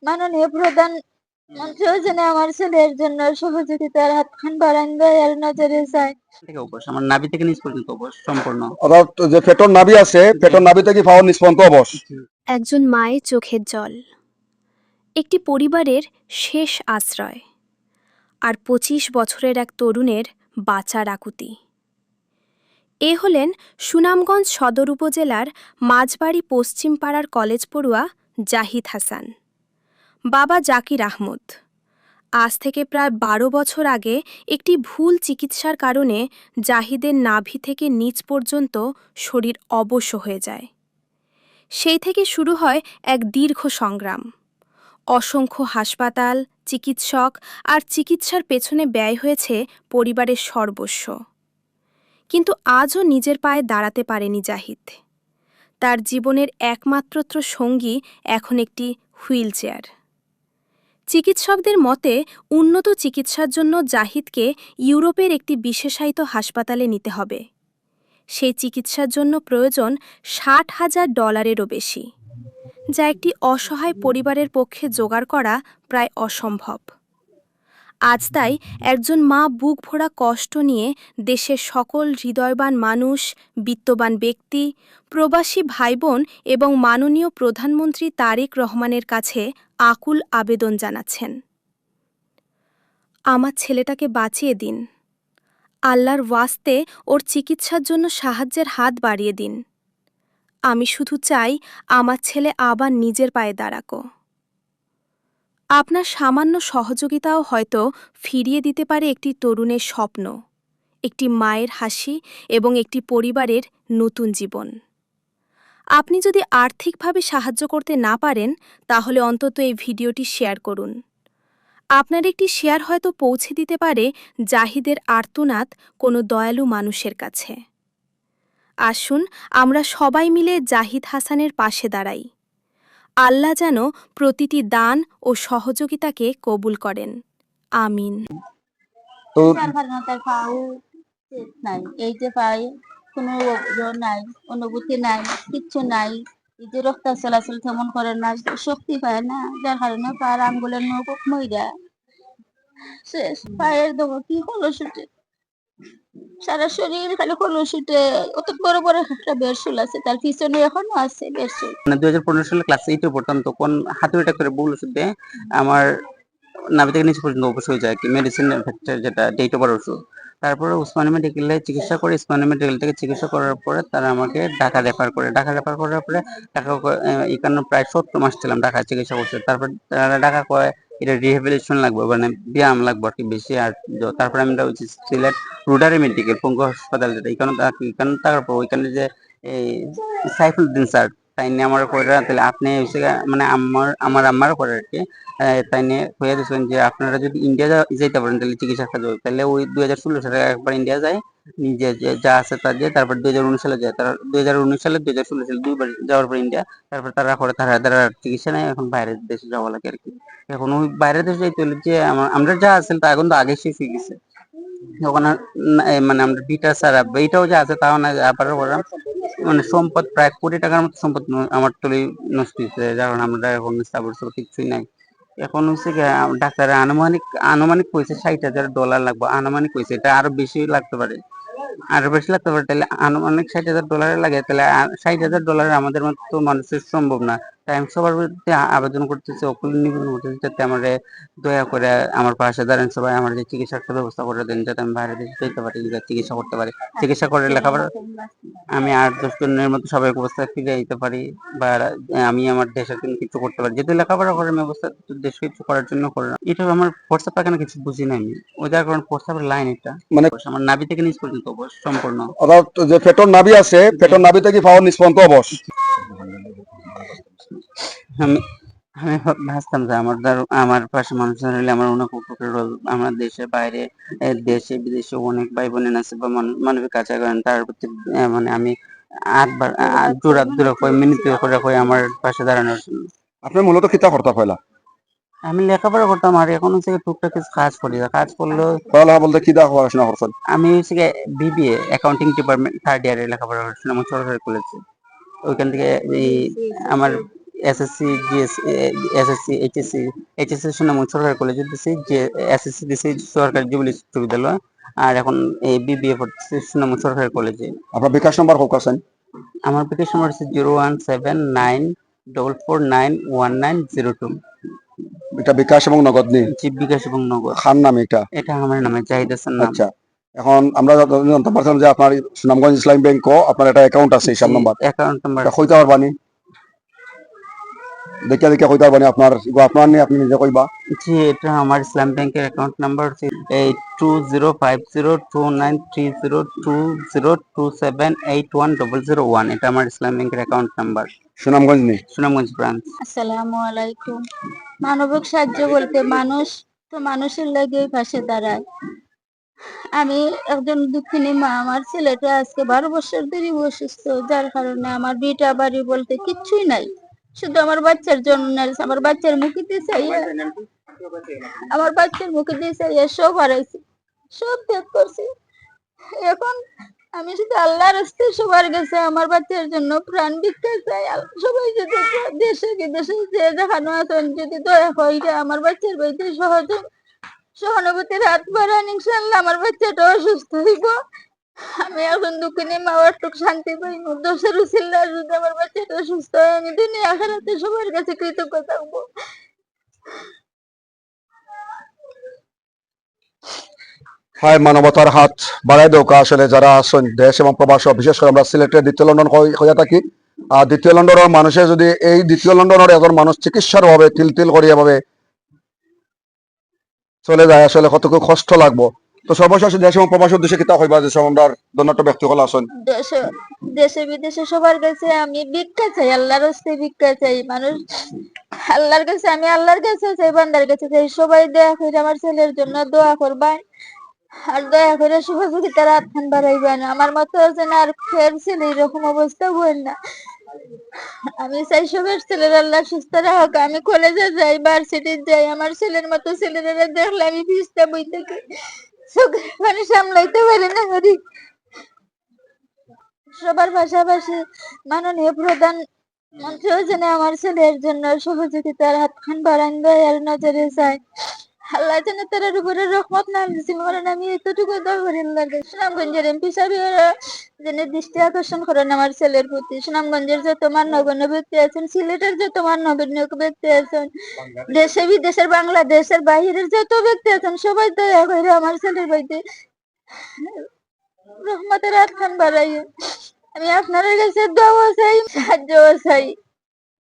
মাননীয় প্রধানমন্ত্রীও যেন আমার ছেলের জন্য সহযোগিতার হাতখান বাড়ান দয়ার নজরে যায়। থেকে অবশ আমার নাভি থেকে নিচ পর্যন্ত অবশ সম্পূর্ণ। অর্থাৎ যে পেটর নাভি আছে, পেটর নাভি থেকে পাওয়ার নিচ পর্যন্ত অবশ। একজন মায়ের চোখের জল, একটি পরিবারের শেষ আশ্রয়, আর ২৫ বছরের এক তরুণের বাঁচার আকুতি। এ হলেন সুনামগঞ্জ সদর উপজেলার মাঝবাড়ি পশ্চিম পাড়ার কলেজ পড়ুয়া জাহিদ হাসান, বাবা জাকির আহমদ। আজ থেকে প্রায় ১২ বছর আগে একটি ভুল চিকিৎসার কারণে জাহিদের নাভি থেকে নিচ পর্যন্ত শরীর অবশ হয়ে যায়। সেই থেকে শুরু হয় এক দীর্ঘ সংগ্রাম। অসংখ্য হাসপাতাল, চিকিৎসক আর চিকিৎসার পেছনে ব্যয় হয়েছে পরিবারের সর্বস্ব। কিন্তু আজও নিজের পায়ে দাঁড়াতে পারেনি জাহিদ। তার জীবনের একমাত্র সঙ্গী এখন একটি হুইল চেয়ার। চিকিৎসকদের মতে উন্নত চিকিৎসার জন্য জাহিদকে ইউরোপের একটি বিশেষায়িত হাসপাতালে নিতে হবে। সেই চিকিৎসার জন্য প্রয়োজন $৬০,০০০ বেশি, যা একটি অসহায় পরিবারের পক্ষে জোগাড় করা প্রায় অসম্ভব। আজ তাই একজন মা বুক ভরা কষ্ট নিয়ে দেশের সকল হৃদয়বান মানুষ, বিত্তবান ব্যক্তি, প্রবাসী ভাইবোন এবং মাননীয় প্রধানমন্ত্রী তারেক রহমানের কাছে আকুল আবেদন জানাচ্ছেন। আমার ছেলেটাকে বাঁচিয়ে দিন। আল্লাহর ওয়াস্তে ওর চিকিৎসার জন্য সাহায্যের হাত বাড়িয়ে দিন। আমি শুধু চাই আমার ছেলে আবার নিজের পায়ে দাঁড়াক। আপনার সামান্য সহযোগিতাও হয়তো ফিরিয়ে দিতে পারে একটি তরুণের স্বপ্ন, একটি মায়ের হাসি এবং একটি পরিবারের নতুন জীবন। আপনি যদি আর্থিকভাবে সাহায্য করতে না পারেন, তাহলে অন্তত এই ভিডিওটি শেয়ার করুন। আপনার একটি শেয়ার হয়তো পৌঁছে দিতে পারে জাহিদের আর্তনাদ কোনো দয়ালু মানুষের কাছে। আসুন আমরা সবাই মিলে জাহিদ হাসানের পাশে দাঁড়াই। আল্লাহ যেন প্রতিটি দান ও সহযোগিতাকে কবুল করেন। আমিন। তো তার পাও নাই, এই যে পাই কোনো নাই, অনুভূতি নাই, কিচ্ছু নাই। এই যে রক্ত চলাচল তেমন করে না, শক্তি পায় না, যার কারণে পায়ের আঙ্গুলের নখ মইরা শেষ। পায়ের দেখো কি হলো ছুটে, সারা শরীর খালি হলো ছুটে। অত বড় বড় একটা বেরশুল আছে, তার পিছনে এখনো আছে বেরশুল। 2015 সালে ক্লাস 8 এ পড়তাম, তখন হাতুড়িটা করে ভুল ওষুধ দিয়ে আমার নাভি থেকে নিচ পর্যন্ত অবশ হয়ে যায়, কি মেডিসিন ফ্যাক্টর যেটা ডেট ওভার ওষুধ। তারপরে উসমানী মেডিকেলে চিকিৎসা করে, উসমানী মেডিকেল থেকে চিকিৎসা করার পরে তারা আমাকে ঢাকা রেফার করে। ঢাকা রেফার করার পরে ঢাকা এখানে প্রায় 70 মাস ছিলাম ঢাকায় চিকিৎসা করছে। তারপর তারা ঢাকা কয় এটা রিহ্যাবিলিটেশন লাগবে, মানে ব্যায়াম লাগবে আর কি বেশি। আর তারপরে আমি সিলেট রুডারি মেডিকেল পঙ্গু হাসপাতাল, যেটা এখানে থাকার পর ওইখানে যে এই সাইফুদ্দিন স্যার তাই নিয়ে আমার করে, তাহলে আপনি মানে আমার আম্মার করে আর কি, তাই নিয়ে হয়ে দিয়েছেন যে আপনারা যদি ইন্ডিয়া যাইতে পারেন তাহলে চিকিৎসা কাজ হবে। তাহলে ওই 2016 সালে একবার ইন্ডিয়া যায়, নিজে যা আছে তা দিয়ে, তারপর 2019 সালে যায়। তারা 2019 সালে 2016 সালে দুইবার যাওয়ার পর ইন্ডিয়া, তারপর তারা চিকিৎসা নেয়, এখন বাইরের দেশে যাওয়া লাগে আর কি। এখন ওই বাইরের দেশে যাইতে হলে যে আমরা যা আছেন তা এখন তো আগে শেষ হয়ে গেছে। ওখানে মানে আমরা বিটা ছাড়া এইটাও যা আছে তাও না, আবার মানে সম্পদ প্রায় $1 কোটি মতো সম্পদ আমার তৈরি নষ্ট হয়েছে, কারণ আমরা এখন কিছুই নাই। এখন হচ্ছে ডাক্তারের আনুমানিক কইছে $60,000 লাগবে, আনুমানিক কইছে, এটা আরো বেশি লাগতে পারে, আরো বেশি লাগতে পারে। তাহলে আনুমানিক $60,000 লাগে, তাহলে $60,000 আমাদের মতো মানুষের সম্ভব না। তাই আমি সবার বিরুদ্ধে আবেদন করতেছি, অকুল নিবেদন করতেছি, যাতে আমারে দয়া করে আমার পাশে দাঁড়ান সবাই, আমার যে চিকিৎসার ব্যবস্থা করে দেন, যাতে আমি বাইরে দেশে যেতে পারি, চিকিৎসা করতে পারি, চিকিৎসা করে লেখাপড়া আমি 8-10 জনের মতো সবাই অবস্থায় ফিরে যেতে পারি, বা আমি আমার দেশের জন্য কিছু করতে পারি। যেহেতু লেখাপড়া করে আমি অবস্থা দেশে কিছু করার জন্য করে না। এটা আমার প্রস্তাব কেন কিছু বুঝি না আমি, ওই যার কারণ প্রস্তাবের লাইন এটা মানে আমার নাভি থেকে নিচ পর্যন্ত অবশ সম্পূর্ণ। অর্থাৎ যে পেটর নাভি আছে, পেটর নাভি থেকে পাওয়ার নিচ পর্যন্ত অবশ। আমি আমি ভাবতাম যে আমার পাশে মানুষ হলে আমার অনেক উপকার হবে। আমার দেশের বাইরে দেশে বিদেশে অনেক ভাই বোনেরা আছে বা মানবিক কাজ করেন, তার প্রতি মানে আমি আটবার জোড়া করে মিনিট করে আমার পাশে দাঁড়ানোর জন্য। আপনি মূলত কিতা করতে পাইলা? আমি লেখাপড়া করতাম, আর এখন হচ্ছে টুকটাক কিছু কাজ করি, কাজ করলেও পড়ালেখা বলতে কি দা পড়াশোনা করছেন? আমি হচ্ছে বিবিএ অ্যাকাউন্টিং ডিপার্টমেন্ট 3rd ইয়ারে লেখাপড়া করছিলাম আমার সরকারি কলেজে। ওইখান থেকে এই আমার এসএসসি এসএসসি এইচএসসি সুনামগঞ্জ সরকারি কলেজে দিছি, যে এসএসসি দিছি সরকারি জুবিলি বিশ্ববিদ্যালয়, আর এখন এই বিবিএ পড়তেছি সুনামগঞ্জ সরকারি কলেজে। আপনার বিকাশ নাম্বার হোক আছেন? আমার বিকাশ নম্বর হচ্ছে 01794491902। এটা বিকাশ এবং নগদ নেই? জি, বিকাশ এবং নগদ। খান নাম এটা? এটা আমার নামে, জাহিদ হাসান নাম। আচ্ছা, এখন আমরা জানতে পারছিলাম যে আপনার সুনামগঞ্জ ইসলামী ব্যাংকও আপনার একটা অ্যাকাউন্ট আছে, হিসাব নাম্বার অ্যাকাউন্ট নাম্বার কইতে পারবানি? দেখে দেখে কইতে পারবানি আপনার আপনার নিয়ে আপনি নিজে কইবা? জি, এটা আমার ইসলাম ব্যাংকের অ্যাকাউন্ট নাম্বার হচ্ছে 8205022930278101। এটা আমার ইসলাম ব্যাংকের অ্যাকাউন্ট নাম্বার। সুনামগঞ্জ নেই? সুনামগঞ্জ ব্রাঞ্চ। আসসালামু আলাইকুম। মানবিক সাহায্য বলতে মানুষ তো মানুষের লাগে পাশে দাঁড়ায়। আমি একজন দুঃখিনী মা। আমার ছেলেটা আজকে 12 বছর ধরে অসুস্থ, যার কারণে আমার বিটা বাড়ি বলতে কিচ্ছুই নাই। শুধু আমার বাচ্চার জন্য, আমার বাচ্চার মুখে দিয়ে চাইয়া, আমার বাচ্চার মুখে দিয়ে চাইয়া সব হারাইছি, সব ত্যাগ করছি। এখন আমি শুধু আল্লাহর রাস্তায় সবার কাছে আমার বাচ্চার জন্য প্রাণ ভিক্ষা চাই। সবাই যদি দেশে বিদেশে যে দেখানো আছেন, যদি দয়া করে আমার বাচ্চার বাড়িতে সহানুভূতির হাত বাড়ান, ইনশাল্লাহ আমার বাচ্চাটা অসুস্থ হইব। আমি এখন দুঃখিনী মা, একটু শান্তি পাইব। দোষের উছিল্লা যদি আমার বাচ্চাটা সুস্থ হয়, আমি দুনিয়া আখিরাতে সবার কাছে কৃতজ্ঞ থাকবো। হয় মানবতার হাত বাড়াই দেওয়া। আসলে যারা আছেন দেশ এবং প্রবাস, বিশেষ করে আমরা সিলেটের দ্বিতীয় লন্ডন হইয়া থাকি, আর দ্বিতীয় লন্ডনের মানুষে যদি এই দ্বিতীয় লন্ডনের এজন মানুষ চিকিৎসার ভাবে তিল করিয়া ভাবে চলে যায়, আসলে কতটুকু কষ্ট লাগবো। তো সর্বশেষ দেশ এবং প্রবাসের উদ্দেশ্যে কিতা হইবা যে সব আমরা দন্নাট্য ব্যক্তি হল আছেন দেশে বিদেশে সবার কাছে আমি ভিক্ষা চাই, আল্লাহর রাস্তায় ভিক্ষা চাই। মানুষ আল্লাহর কাছে, আমি আল্লাহর কাছে চাই, বান্দার কাছে চাই। সবাই দয়া করে আমার ছেলের জন্য দোয়া করবেন, আর দয়া করে সহযোগিতার হাতখান বাড়াইবেন। আমার মতো যেন আর ফের ছেলে এরকম অবস্থা হইল না। আমি চাই সবার ছেলের আল্লাহ সুস্থ রাখুক। আমি কলেজে যাই, ভার্সিটি যাই, আমার ছেলের মতো ছেলেরা দেখলে আমি ভিজতে বই থেকে চোখের পানি সামলাইতে পারি না। সবার পাশাপাশি মাননীয় প্রধান মন্ত্রীও যেন আমার ছেলের জন্য সহযোগিতার হাতখান বাড়ান, দয়ার নজরে চাই। আল্লাহ যেন তার উপরে রহমত নাজিল করেন। আমি এতটুকু দোয়া করি আল্লাহর কাছে। সুনামগঞ্জের এমপি সাহেবেরা যেন দৃষ্টি আকর্ষণ করেন আমার ছেলের প্রতি। সুনামগঞ্জের যত মান্যগণ্য ব্যক্তি আছেন, সিলেটের যত মান্যগণ্য ব্যক্তি আছেন, দেশে বিদেশের, বাংলাদেশের বাইরের যত ব্যক্তি আছেন, সবাই দয়া করে আমার ছেলের বাড়িতে রহমতের হাতখান বাড়াইয়ে। আমি আপনার কাছে দোয়া চাই, সাহায্য চাই।